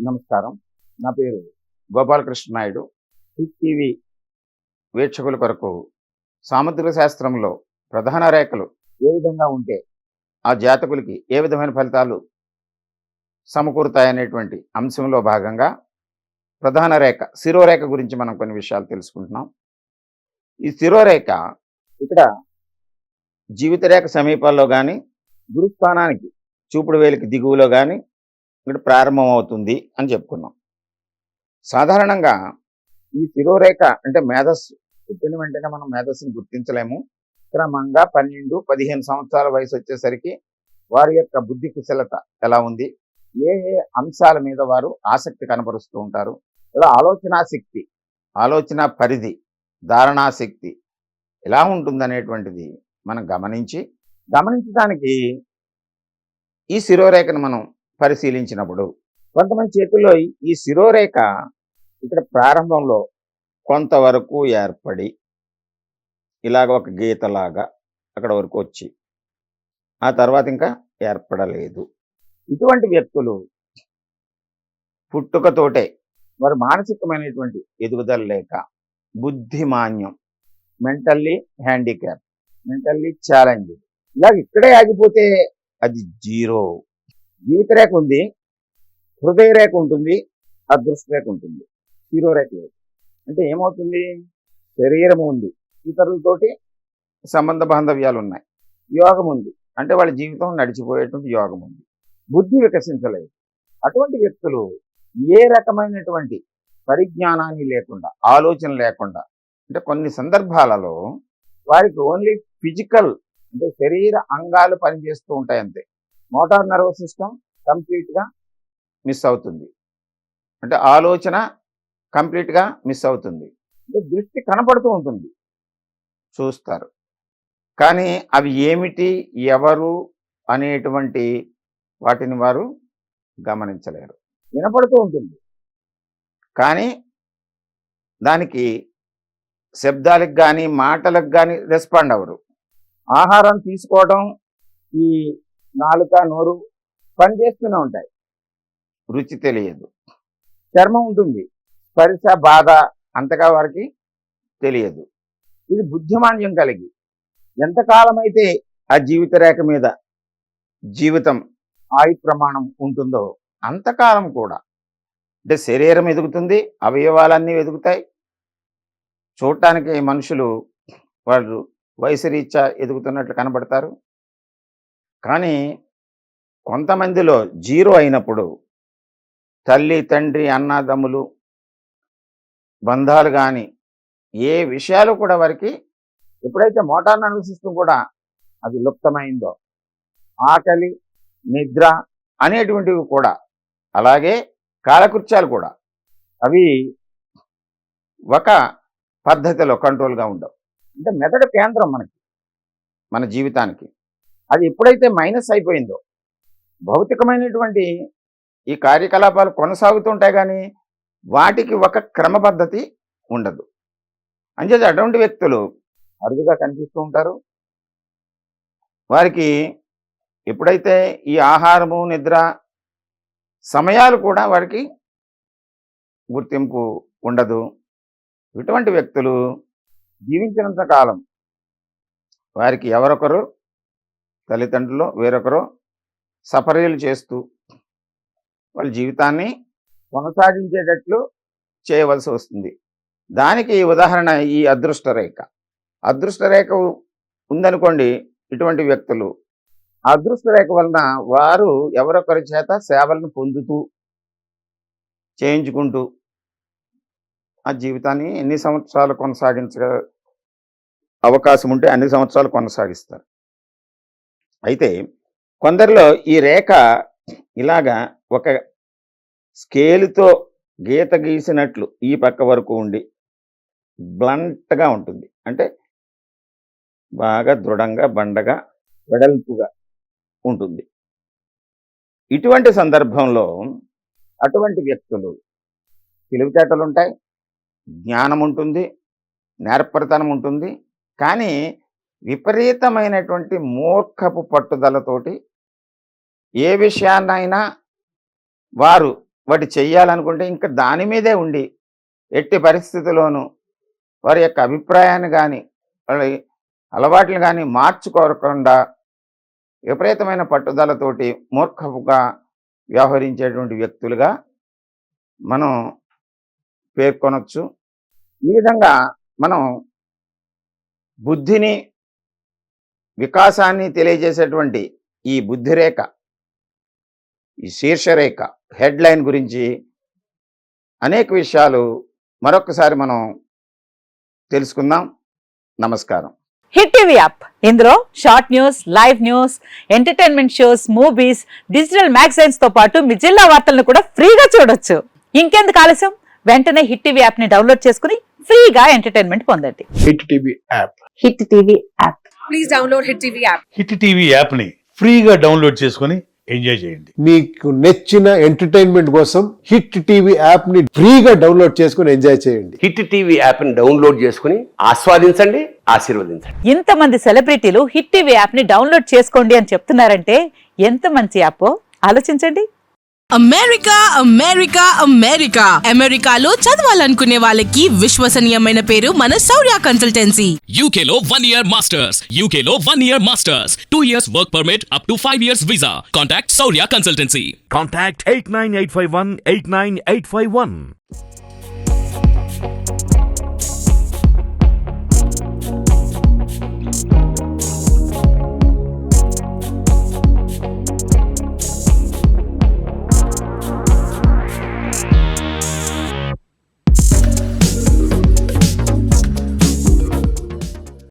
నమస్కారం. నా పేరు గోపాలకృష్ణ నాయుడు. హిట్ టీవీ వీక్షకుల కొరకు సాముద్రిక శాస్త్రంలో ప్రధాన రేఖలు ఏ విధంగా ఉంటే ఆ జాతకులకి ఏ విధమైన ఫలితాలు సమకూరుతాయనేటువంటి అంశంలో భాగంగా ప్రధాన రేఖ శిరోరేఖ గురించి మనం కొన్ని విషయాలు తెలుసుకుంటున్నాం. ఈ శిరోరేఖ ఇక్కడ జీవితరేఖ సమీపంలో కానీ గురుస్థానానికి చూపుడు వేలికి దిగువలో కానీ ఇక్కడ ప్రారంభం అవుతుంది అని చెప్పుకున్నాం. సాధారణంగా ఈ శిరోరేఖ అంటే మేధస్సు పుట్టిన వెంటనే మనం మేధస్సును గుర్తించలేము. క్రమంగా 12-15 సంవత్సరాల వయసు వచ్చేసరికి వారి యొక్క బుద్ధి కుశలత ఎలా ఉంది, ఏ ఏ అంశాల మీద వారు ఆసక్తి కనపరుస్తూ ఉంటారు, ఇలా ఆలోచనాశక్తి, ఆలోచన పరిధి, ధారణాశక్తి ఎలా ఉంటుందనేటువంటిది మనం గమనించడానికి ఈ శిరోరేఖను మనం పరిశీలించినప్పుడు కొంతమంది చేతుల్లో ఈ శిరోరేఖ ఇక్కడ ప్రారంభంలో కొంతవరకు ఏర్పడి ఇలాగ ఒక గీతలాగా అక్కడ వరకు వచ్చి ఆ తర్వాత ఇంకా ఏర్పడలేదు. ఇటువంటి వ్యక్తులు పుట్టుకతోటే వారు మానసికమైనటువంటి ఎదుగుదల లేక బుద్ధిమాన్యం, మెంటల్లీ హ్యాండిక్యాప్, మెంటల్లీ ఛాలెంజ్, ఇలాగ ఇక్కడే ఆగిపోతే అది జీరో. జీవితరేఖ ఉంది, హృదయ రేఖ ఉంటుంది, అదృష్ట రేఖ ఉంటుంది. శిరోరేఖ లేదు అంటే ఏమవుతుంది? శరీరం ఉంది, ఇతరులతోటి సంబంధ బాంధవ్యాలు ఉన్నాయి, యోగం ఉంది అంటే వాళ్ళ జీవితం నడిచిపోయేటువంటి యోగం ఉంది, బుద్ధి వికసించలేదు. అటువంటి వ్యక్తులు ఏ రకమైనటువంటి పరిజ్ఞానాన్ని లేకుండా, ఆలోచన లేకుండా, అంటే కొన్ని సందర్భాలలో వారికి ఓన్లీ ఫిజికల్ అంటే శరీర అంగాలు పనిచేస్తూ ఉంటాయి అంతే. మోటార్ నర్వస్ సిస్టమ్ కంప్లీట్గా మిస్ అవుతుంది, అంటే ఆలోచన కంప్లీట్గా మిస్ అవుతుంది. అంటే దృష్టి కనపడుతూ ఉంటుంది, చూస్తారు, కానీ అవి ఏమిటి, ఎవరు అనేటువంటి వాటిని వారు గమనించలేరు. వినపడుతూ ఉంటుంది కానీ దానికి శబ్దాలకు కానీ మాటలకు కానీ రెస్పాండ్ అవ్వరు. ఆహారం తీసుకోవడం ఈ నాలుక నోరు పనిచేస్తూనే ఉంటాయి, రుచి తెలియదు. చర్మం ఉంటుంది, స్పర్శ బాధ అంతగా వారికి తెలియదు. ఇది బుద్ధిమాన్యం కలిగి ఎంతకాలమైతే ఆ జీవిత రేఖ మీద జీవితం ఆయు ప్రమాణం ఉంటుందో అంతకాలం కూడా అంటే శరీరం ఎదుగుతుంది, అవయవాలన్నీ ఎదుగుతాయి. చూడటానికి మనుషులు వాళ్ళు వయసు రీత్యా ఎదుగుతున్నట్లు కనబడతారు. కానీ కొంతమందిలో జీరో అయినప్పుడు తల్లి తండ్రి అన్నదమ్ములు బంధాలు కానీ ఏ విషయాలు కూడా వారికి ఎప్పుడైతే మోటార్ నర్వస్ సిస్టమ్ కూడా అది లుప్తమైందో, ఆకలి నిద్ర అనేటువంటివి కూడా, అలాగే కాలకృత్యాలు కూడా అవి ఒక పద్ధతిలో కంట్రోల్గా ఉండవు. అంటే మెదడు కేంద్రం మన జీవితానికి అది ఎప్పుడైతే మైనస్ అయిపోయిందో భౌతికమైనటువంటి ఈ కార్యకలాపాలు కొనసాగుతుంటాయి కానీ వాటికి ఒక క్రమపద్ధతి ఉండదు. అంచేది అటువంటి వ్యక్తులు అరుదుగా కనిపిస్తూ ఉంటారు. వారికి ఎప్పుడైతే ఈ ఆహారము నిద్ర సమయాలు కూడా వారికి గుర్తింపు ఉండదు. ఇటువంటి వ్యక్తులు జీవించినంత కాలం వారికి ఎవరొకరు తల్లిదండ్రులు వేరొకరు సపర్యలు చేస్తూ వాళ్ళ జీవితాన్ని కొనసాగించేటట్లు చేయవలసి వస్తుంది. దానికి ఉదాహరణ ఈ అదృష్ట రేఖ. అదృష్ట రేఖ ఉందనుకోండి, ఇటువంటి వ్యక్తులు అదృష్ట రేఖ వలన వారు ఎవరొకరి చేత సేవలను పొందుతూ చేయించుకుంటూ ఆ జీవితాన్ని ఎన్ని సంవత్సరాలు కొనసాగించ అవకాశం ఉంటే అన్ని సంవత్సరాలు కొనసాగిస్తారు. అయితే కొందరిలో ఈ రేఖ ఇలాగా ఒక స్కేలుతో గీత గీసినట్లు ఈ పక్క వరకు ఉండి బ్లంట్గా ఉంటుంది, అంటే బాగా దృఢంగా బండగా వెడల్పుగా ఉంటుంది. ఇటువంటి సందర్భంలో అటువంటి వ్యక్తులు తెలివితేటలు ఉంటాయి, జ్ఞానం ఉంటుంది, నేర్పరితనం ఉంటుంది, కానీ విపరీతమైనటువంటి మూర్ఖపు పట్టుదలతోటి ఏ విషయాన్నైనా వారు వాటి చెయ్యాలనుకుంటే ఇంకా దాని మీదే ఉండి ఎట్టి పరిస్థితుల్లోనూ వారి యొక్క అభిప్రాయాన్ని కానీ వాళ్ళ అలవాట్లు కానీ మార్చుకోకుండా విపరీతమైన పట్టుదలతోటి మూర్ఖపుగా వ్యవహరించేటువంటి వ్యక్తులుగా మనం పేర్కొనొచ్చు. ఈ విధంగా మనం బుద్ధిని వికాసాన్ని తెలియజేసేటువంటి ఈ బుద్ధిరేఖ, ఈ శీర్షరేఖ హెడ్లైన్ గురించి అనేక విషయాలు మరొకసారి మనం తెలుసుకుందాం. నమస్కారం. హిట్ టీవీ యాప్, ఇందులో short news, live news, entertainment shows, movies, digital magazines తో పాటు మీ జిల్లా వార్తలను కూడా ఫ్రీగా చూడొచ్చు. ఇంకెందుకు ఆలస్యం, వెంటనే హిట్ టీవీ యాప్ ని డౌన్లోడ్ చేసుకుని ఫ్రీగా ఎంటర్టైన్మెంట్ పొందండి. Hit TV app. Hit TV app. Please download Hit TV app. Hit TV app ని ఫ్రీగా డౌన్లోడ్ చేసుకొని ఎంజాయ్ చేయండి. మీకు నచ్చిన ఎంటర్టైన్మెంట్ కోసం హిట్ టీవీ యాప్ ని ఫ్రీగా డౌన్లోడ్ చేసుకుని ఎంజాయ్ చేయండి. హిట్ టీవీ యాప్ ని డౌన్లోడ్ చేసుకుని ఆస్వాదించండి, ఆశీర్వదించండి. ఇంతమంది సెలబ్రిటీలు హిట్ టీవీ యాప్ ని డౌన్లోడ్ చేసుకోండి అని చెప్తున్నారంటే ఎంత మంచి యాప్ ఆలోచించండి. అమెరికా అమెరికా అమెరికా అమెరికాలో చదవాలనుకునే వాళ్ళకి విశ్వసనీయమైన పేరు మన శౌర్య కన్సల్టెన్సీ. UK లో 1 year masters. UK లో 1 year masters. 2 years work permit up to 5 years visa. Contact Saurya Consultancy. Contact 89851 89851.